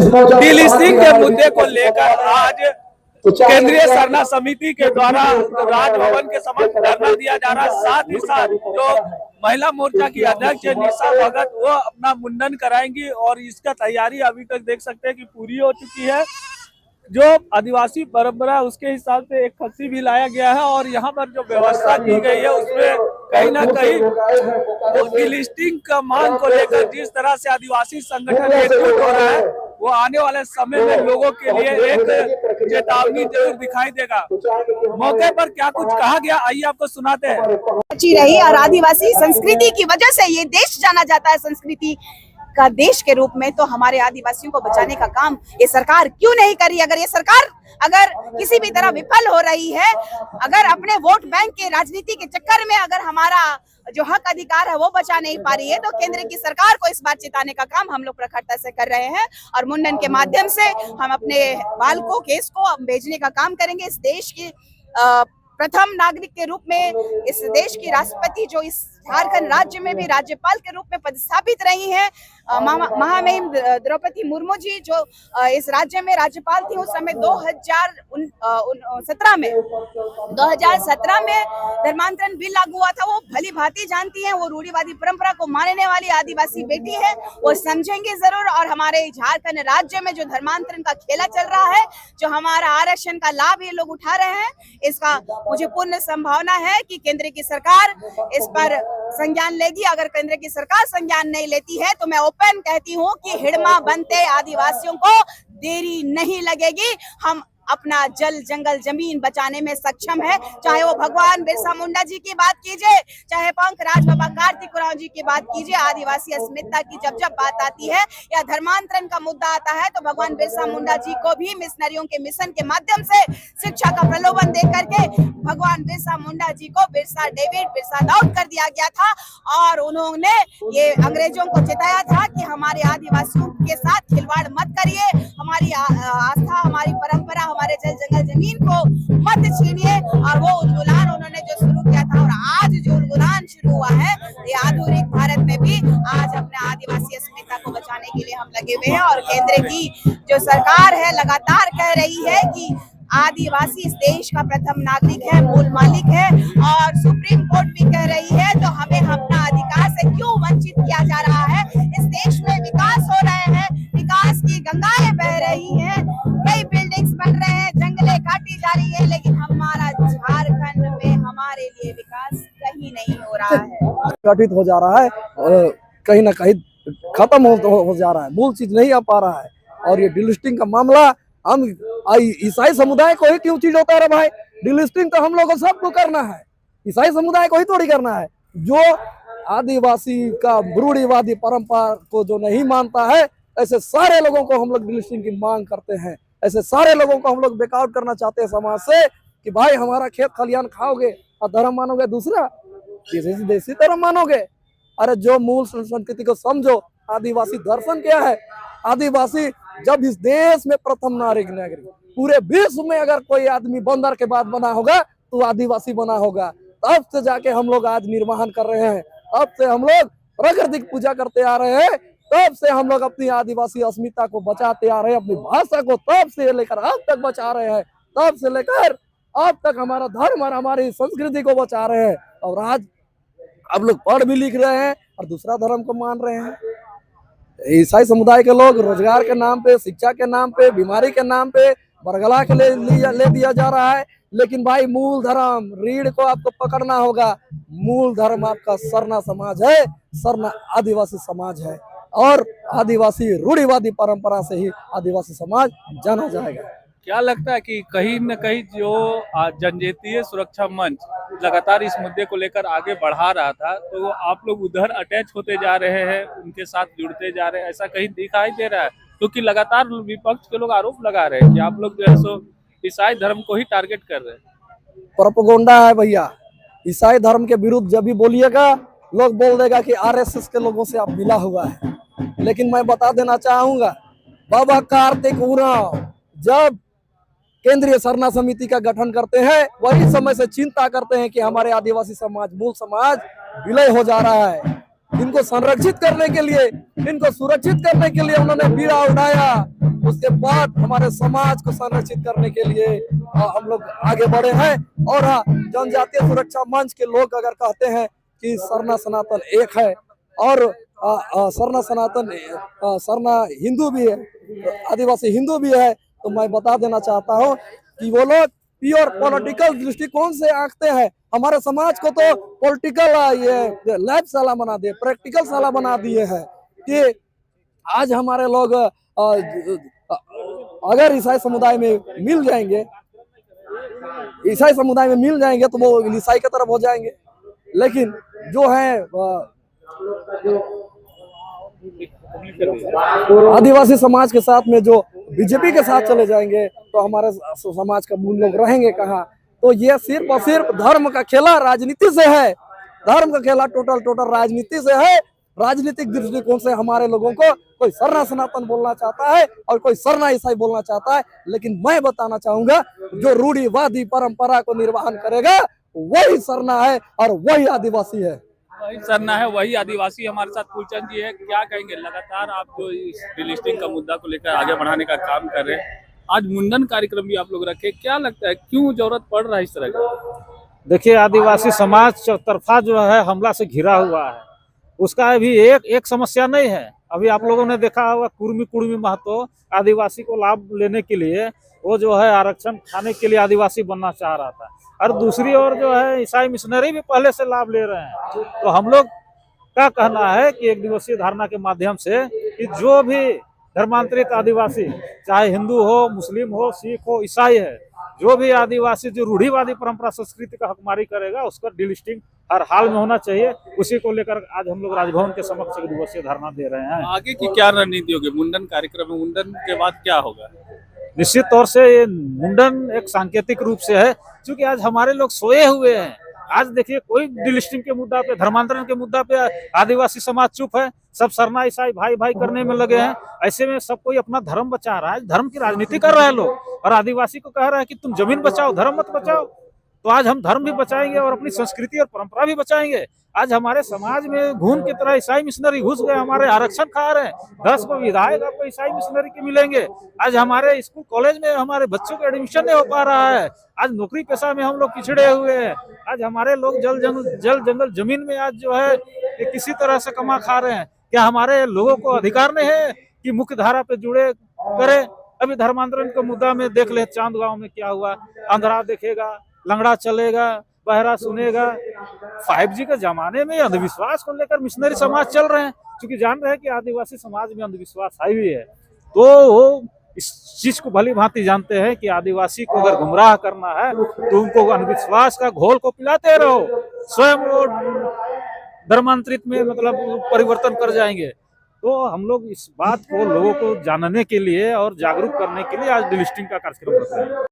Delisting के मुद्दे को लेकर आज केंद्रीय सरना समिति के द्वारा राजभवन के समक्ष धरना दिया जा रहा है। साथ ही साथ जो महिला मोर्चा की अध्यक्ष निशा भगत वो अपना मुंडन कराएंगी और इसका तैयारी अभी तक देख सकते हैं कि पूरी हो चुकी है। जो आदिवासी परंपरा उसके हिसाब से एक खस्सी भी लाया गया है और यहाँ पर जो व्यवस्था की गई है उसमें कहीं ना कहीं डीलिस्टिंग का मांग को लेकर जिस तरह से आदिवासी संगठन एकजुट हो रहा है वो आने वाले समय में लोगों के लिए एक चेतावनी जरूर दिखाई देगा। मौके पर क्या कुछ कहा गया आइए आपको सुनाते हैं। अच्छी रही और आदिवासी संस्कृति की वजह से ये देश जाना जाता है संस्कृति का देश के रूप में, तो हमारे आदिवासियों को बचाने का काम ये सरकार क्यों नहीं करी। अगर ये सरकार अगर किसी भी तरह विफल हो रही है, अगर अपने वोट बैंक के राजनीति के चक्कर में अगर हमारा जो हक अधिकार है वो बचा नहीं पा रही है, तो केंद्र की सरकार को इस बात चिताने का काम हम लोग प्रखरता से कर रहे हैं और मुंडन के माध्यम से हम अपने बाल को केस को भेजने का काम करेंगे। इस देश की प्रथम नागरिक के रूप में इस देश की राष्ट्रपति जो इस झारखंड राज्य में भी राज्यपाल के रूप में पदस्थापित रही हैं, महामहिम द्रौपदी मुर्मू जी जो इस राज्य में राज्यपाल थी उस समय 2017 में धर्मांतरण बिल लागू हुआ था। वो भली भांति जानती हैं, वो रूढ़िवादी परंपरा को मानने वाली आदिवासी बेटी है, वो समझेंगे जरूर। और हमारे झारखंड राज्य में जो धर्मांतरण का खेला चल रहा है, जो हमारा आरक्षण का लाभ ये लोग उठा रहे हैं, इसका मुझे पूर्ण संभावना है कि केंद्र की सरकार इस पर संज्ञान लेगी। अगर केंद्र की सरकार संज्ञान नहीं लेती है तो मैं ओपन कहती हूँ कि हिड़मा बनते आदिवासियों को देरी नहीं लगेगी। हम अपना जल जंगल जमीन बचाने में सक्षम है, चाहे वो भगवान बिरसा मुंडा जी की बात कीजिए, चाहे पंकराज बाबा कार्तिक उरांव जी की बात कीजिए। आदिवासी अस्मिता की जब जब बात आती है या धर्मांतरण का मुद्दा आता है तो भगवान बिरसा मुंडा जी को भी मिशनरियों के मिशन के माध्यम से शिक्षा का प्रलोभन दे करके भगवान बिरसा मुंडा जी को बिरसा डेविड बिरसा दाऊद कर दिया गया था और उन्होंने ये अंग्रेजों को चेताया था कि हमारे आदिवासियों के साथ खिलवाड़ मत करिए, हमारी आस्था हमारी परंपरा हमारे जल जंगल जमीन को मत छीनिए। और वो उद्गुलान उन्होंने जो शुरू किया था और आज जो उद्गुलान शुरू हुआ है ये आधुनिक भारत में भी आज अपने आदिवासी अस्मिता को बचाने के लिए हम लगे हुए हैं। और केंद्र की जो सरकार है लगातार कह रही है कि आदिवासी इस देश का प्रथम नागरिक है, मूल मालिक है और सुप्रीम कोर्ट भी कह रही है, तो हमें अपना अधिकार से क्यों वंचित किया जा रहा है। इस देश में विकास हो रहे हैं, विकास की गंगाएं बह रही हैं, कई बिल्डिंग्स बन रहे हैं, जंगलें काटी जा रही है, लेकिन हमारा झारखंड में हमारे लिए विकास कहीं नहीं हो रहा है, गठित हो जा रहा है, कहीं ना कहीं खत्म हो जा रहा है, मूल चीज नहीं आ पा रहा है। और ये डीलिस्टिंग का मामला हम ईसाई समुदाय को ही क्यों चीज होता है भाई। डीलिस्टिंग तो हम लोगों को सबको करना है, ईसाई समुदाय को ही थोड़ी करना है। जो आदिवासी का रूढ़िवादी परंपरा को जो नहीं मानता है, ऐसे सारे लोगों को हम लोग डीलिस्टिंग की मांग करते हैं। ऐसे सारे लोगों को हम लोग बेकआउट करना चाहते हैं समाज से कि भाई हमारा खेत खलियान खाओगे और धर्म मानोगे दूसरा, देसी धर्म मानोगे। अरे जो मूल संस्कृति को समझो। आदिवासी दर्शन क्या है? आदिवासी जब इस देश में प्रथम नागरिक पूरे विश्व में अगर कोई आदमी बंदर के बाद बना होगा तो आदिवासी बना होगा। तब से जाके हम लोग आज निर्माण कर रहे हैं, तब से हम लोग प्रकृति की पूजा करते आ रहे हैं, तब से हम लोग अपनी आदिवासी अस्मिता को बचाते आ रहे हैं, अपनी भाषा को तब से लेकर अब तक बचा रहे हैं, तब से लेकर अब तक हमारा धर्म और हमारी संस्कृति को बचा रहे हैं। और आज अब लोग पढ़ भी लिख रहे हैं और दूसरा धर्म को मान रहे हैं। ईसाई समुदाय के लोग रोजगार के नाम पे, शिक्षा के नाम पे, बीमारी के नाम पे बरगला के ले दिया जा रहा है। लेकिन भाई मूल धर्म रीढ़ को आपको पकड़ना होगा। मूल धर्म आपका सरना समाज है, सरना आदिवासी समाज है और आदिवासी रूढ़िवादी परंपरा से ही आदिवासी समाज जाना जाएगा। क्या लगता है कि कहीं न कहीं जो जनजातीय सुरक्षा मंच लगातार इस मुद्दे को लेकर आगे बढ़ा रहा था, तो आप लोग उधर अटैच होते जा रहे हैं, उनके साथ जुड़ते जा रहे हैं, ऐसा कहीं दिखाई दे रहा है? क्योंकि लगातार विपक्ष के लोग आरोप लगा रहे हैं कि आप लोग जो है सो ईसाई धर्म को ही टारगेट कर रहे हैं। प्रोपेगेंडा है भैया। ईसाई धर्म के विरुद्ध जब भी बोलिएगा लोग बोल देगा कि आरएसएस के लोगों से आप मिला हुआ है। लेकिन मैं बता देना चाहूंगा, बाबा कार्तिक उरांव जब केंद्रीय सरना समिति का गठन करते हैं, वही समय से चिंता करते हैं कि हमारे आदिवासी समाज, मूल समाज विलय हो जा रहा है। इनको संरक्षित करने के लिए, इनको सुरक्षित करने के लिए उन्होंने बीड़ा उठाया। उसके बाद हमारे समाज को संरक्षित करने के लिए हम लोग आगे बढ़े हैं। और जनजातीय सुरक्षा मंच के लोग अगर कहते हैं कि सरना सनातन एक है और सरना सनातन सरना हिंदू भी है, आदिवासी हिंदू भी है, तो मैं बता देना चाहता हूँ कि वो लोग प्योर पॉलिटिकल दृष्टिकोण से आंकते हैं। हमारे समाज को तो पॉलिटिकल ये लैब साला बना दिए, प्रैक्टिकल साला बना दिए हैं कि आज हमारे लोग अगर ईसाई समुदाय में मिल जाएंगे, ईसाई समुदाय में मिल जाएंगे तो वो ईसाई की तरफ हो जाएंगे। लेकिन जो है आदिवासी समाज के साथ में जो बीजेपी के साथ चले जाएंगे तो हमारे समाज का मूल लोग रहेंगे कहाँ। तो ये सिर्फ और सिर्फ धर्म का खेला राजनीति से है, धर्म का खेला टोटल राजनीति से है। राजनीतिक दृष्टिकोण से हमारे लोगों को कोई सरना सनातन बोलना चाहता है और कोई सरना ईसाई बोलना चाहता है। लेकिन मैं बताना चाहूंगा जो रूढ़िवादी परंपरा को निर्वहन करेगा वही सरना है और वही आदिवासी है। वही सरना है, वही आदिवासी। हमारे साथ फूलचंद जी है, क्या कहेंगे? लगातार आप जो इस डिलिस्टिंग का मुद्दा को लेकर आगे बढ़ाने का काम कर रहे हैं, आज मुंडन कार्यक्रम भी आप लोग रखे, क्या लगता है क्यों जरूरत पड़ रहा है इस तरह का? देखिए, आदिवासी समाज चौतरफा जो है हमला से घिरा हुआ है, उसका अभी एक समस्या नहीं है। अभी आप लोगों ने देखा होगा कुर्मी महतो आदिवासी को लाभ लेने के लिए वो जो है आरक्षण खाने के लिए आदिवासी बनना चाह रहा था, और दूसरी ओर जो है ईसाई मिशनरी भी पहले से लाभ ले रहे हैं। तो हम लोग का कहना है कि एक दिवसीय धारणा के माध्यम से कि जो भी धर्मांतरित आदिवासी, चाहे हिंदू हो, मुस्लिम हो, सिख हो, ईसाई है, जो भी आदिवासी जो रूढ़िवादी परंपरा संस्कृति का हकमारी करेगा उसका डिलिस्टिंग हर हाल में होना चाहिए। उसी को लेकर आज हम लोग राजभवन के समक्ष एक दिवसीय धरना दे रहे हैं। आगे की क्या रणनीति होगी मुंडन कार्यक्रम में? मुंडन के बाद क्या होगा? निश्चित तौर से ये मुंडन एक सांकेतिक रूप से है, क्योंकि आज हमारे लोग सोए हुए हैं। आज देखिए, कोई डिलिस्टिंग के मुद्दा पे, धर्मांतरण के मुद्दा पे आदिवासी समाज चुप है, सब सरना ईसाई भाई भाई करने में लगे हैं। ऐसे में सब कोई अपना धर्म बचा रहा है, धर्म की राजनीति कर रहे हैं लोग, और आदिवासी को कह रहा है कि तुम जमीन बचाओ, धर्म मत बचाओ। तो आज हम धर्म भी बचाएंगे और अपनी संस्कृति और परंपरा भी बचाएंगे। आज हमारे समाज में घून की तरह ईसाई मिशनरी घुस गए, हमारे आरक्षण खा रहे हैं। 10 को विधायक आपको ईसाई मिशनरी के मिलेंगे। आज हमारे स्कूल कॉलेज में हमारे बच्चों का एडमिशन नहीं हो पा रहा है। आज नौकरी पेशा में हम लोग पिछड़े हुए हैं। आज हमारे लोग जल जंगल जमीन में आज जो है किसी तरह से कमा खा रहे हैं। क्या हमारे लोगों को अधिकार नहीं है कि मुख्य धारा पे जुड़े करे? अभी धर्मांतरण के मुद्दा में देख ले, चांद गांव में क्या हुआ। अंधरा देखेगा, लंगड़ा चलेगा, बहरा सुनेगा। 5G के जमाने में अंधविश्वास को लेकर मिशनरी समाज चल रहे हैं, क्योंकि जान रहे हैं कि आदिवासी समाज में अंधविश्वास हावी है। तो वो इस चीज को भली भांति जानते हैं कि आदिवासी को अगर गुमराह करना है तो उनको अंधविश्वास का घोल को पिलाते रहो, स्वयं वो धर्मांतरित में मतलब परिवर्तन कर जाएंगे। तो हम लोग इस बात को लोगों को जानने के लिए और जागरूक करने के लिए आज डिलिस्टिंग का कार्यक्रम करते हैं।